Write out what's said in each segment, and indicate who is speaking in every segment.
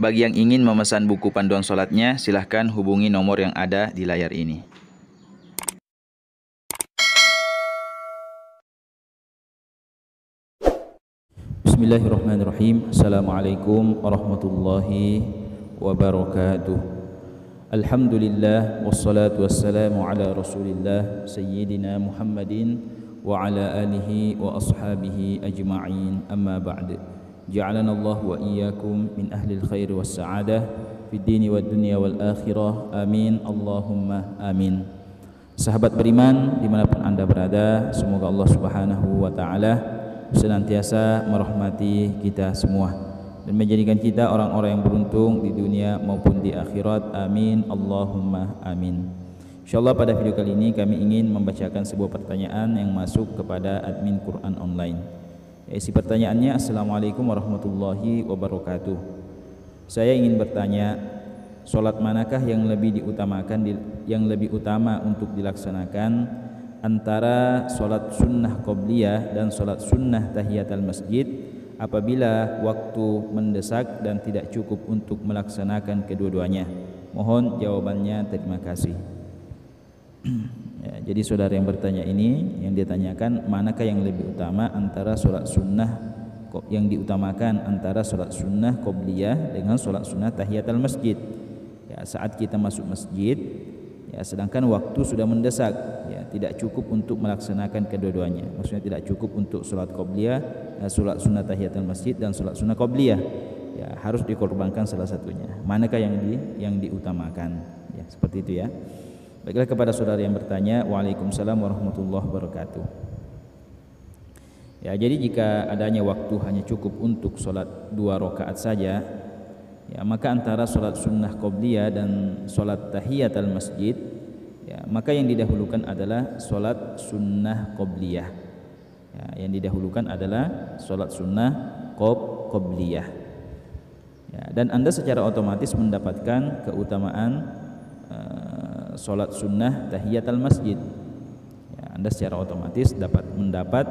Speaker 1: Bagi yang ingin memesan buku panduan sholatnya, silahkan hubungi nomor yang ada di layar ini. Bismillahirrahmanirrahim. Assalamualaikum warahmatullahi wabarakatuh. Alhamdulillah wassalatu wassalamu ala Rasulillah Sayyidina Muhammadin wa ala alihi wa ashabihi ajma'in. Amma ba'd. Ja'alana Allah wa iyyakum min ahli al-khair was sa'adah fid dini wad dunya wal akhirah. Amin. Allahumma amin. Sahabat beriman dimanapun anda berada, semoga Allah Subhanahu wa ta'ala senantiasa merahmati kita semua dan menjadikan kita orang-orang yang beruntung di dunia maupun di akhirat. Amin. Allahumma amin. InsyaAllah pada video kali ini kami ingin membacakan sebuah pertanyaan yang masuk kepada admin Quran Online. Isi pertanyaannya, Assalamualaikum warahmatullahi wabarakatuh. Saya ingin bertanya, sholat manakah yang lebih utama untuk dilaksanakan antara sholat sunnah qobliyah dan sholat sunnah tahiyatul masjid apabila waktu mendesak dan tidak cukup untuk melaksanakan kedua-duanya? Mohon jawabannya, terima kasih. Ya, jadi saudara yang bertanya ini, yang ditanyakan manakah yang lebih utama antara sholat sunnah yang diutamakan antara sholat sunnah qobliyah dengan sholat sunnah tahiyatul masjid. Ya, saat kita masuk masjid, ya, sedangkan waktu sudah mendesak, ya, tidak cukup untuk melaksanakan kedua-duanya. Maksudnya tidak cukup untuk sholat qobliyah, sholat sunnah tahiyatul masjid dan sholat sunnah qobliyah. Ya, harus dikorbankan salah satunya. Manakah yang diutamakan? Ya, seperti itu ya. Baiklah, kepada saudara yang bertanya, Waalaikumsalam warahmatullahi wabarakatuh. Ya, jadi jika adanya waktu hanya cukup untuk sholat 2 rakaat saja, ya, maka antara sholat sunnah qobliyah dan sholat tahiyatul masjid, ya, maka yang didahulukan adalah sholat sunnah qobliyah. Ya, yang didahulukan adalah sholat sunnah qobliyah. Ya, dan anda secara otomatis mendapatkan keutamaan sholat sunnah tahiyatul masjid. Ya, anda secara otomatis mendapat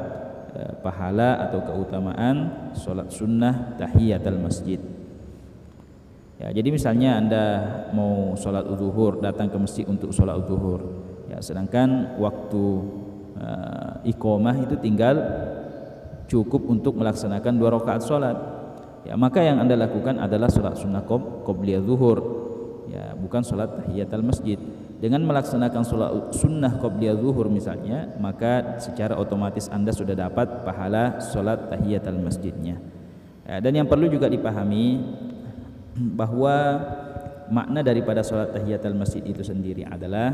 Speaker 1: pahala atau keutamaan sholat sunnah tahiyatul masjid. Ya, jadi misalnya anda mau sholat zuhur, datang ke masjid untuk sholat zuhur, ya, sedangkan waktu iqamah itu tinggal cukup untuk melaksanakan 2 rakaat sholat, ya, maka yang anda lakukan adalah sholat sunnah qobliyah zuhur, ya, bukan sholat tahiyatul masjid. Dengan melaksanakan sholat sunnah qobliyah zuhur misalnya, maka secara otomatis anda sudah dapat pahala sholat tahiyatul masjidnya. Ya, dan yang perlu juga dipahami bahwa makna daripada sholat tahiyatul masjid itu sendiri adalah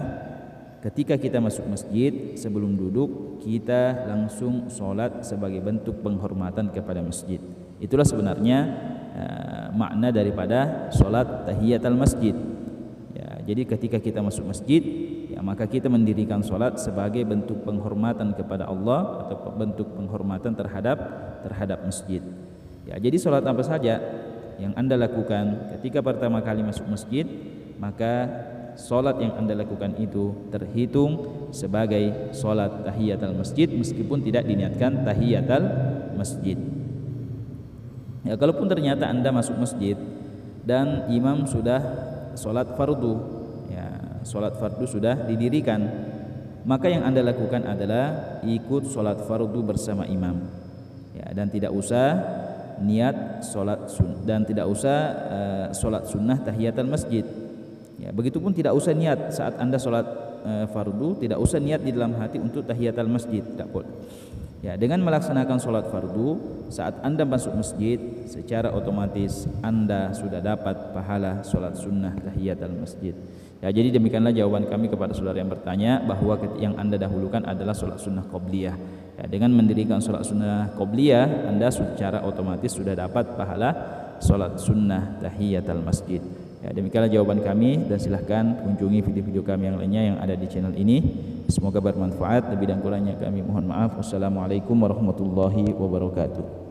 Speaker 1: ketika kita masuk masjid, sebelum duduk kita langsung sholat sebagai bentuk penghormatan kepada masjid. Itulah sebenarnya makna daripada sholat tahiyatul masjid. Ya, jadi ketika kita masuk masjid, ya, maka kita mendirikan sholat sebagai bentuk penghormatan kepada Allah atau bentuk penghormatan terhadap masjid. Ya, jadi sholat apa saja yang anda lakukan ketika pertama kali masuk masjid, maka sholat yang anda lakukan itu terhitung sebagai sholat tahiyatul masjid meskipun tidak diniatkan tahiyatul masjid. Ya, kalaupun ternyata anda masuk masjid dan imam sudah sholat fardu, ya, sholat fardu sudah didirikan, maka yang anda lakukan adalah ikut sholat fardu bersama imam, ya, dan tidak usah niat sholat sholat sunnah tahiyatul masjid. Ya, begitupun tidak usah niat saat anda sholat fardu, tidak usah niat di dalam hati untuk tahiyatul masjid, tidak boleh. Ya, dengan melaksanakan sholat fardu saat anda masuk masjid, secara otomatis anda sudah dapat pahala sholat sunnah tahiyatul masjid. Ya, jadi demikianlah jawaban kami kepada saudara yang bertanya, bahwa yang anda dahulukan adalah sholat sunnah qobliyah. Ya, dengan mendirikan sholat sunnah qobliyah, anda secara otomatis sudah dapat pahala sholat sunnah tahiyatul masjid. Ya, demikianlah jawaban kami, dan silahkan kunjungi video-video kami yang lainnya yang ada di channel ini. Semoga bermanfaat. Lebih dan kurangnya kami mohon maaf. Wassalamualaikum warahmatullahi wabarakatuh.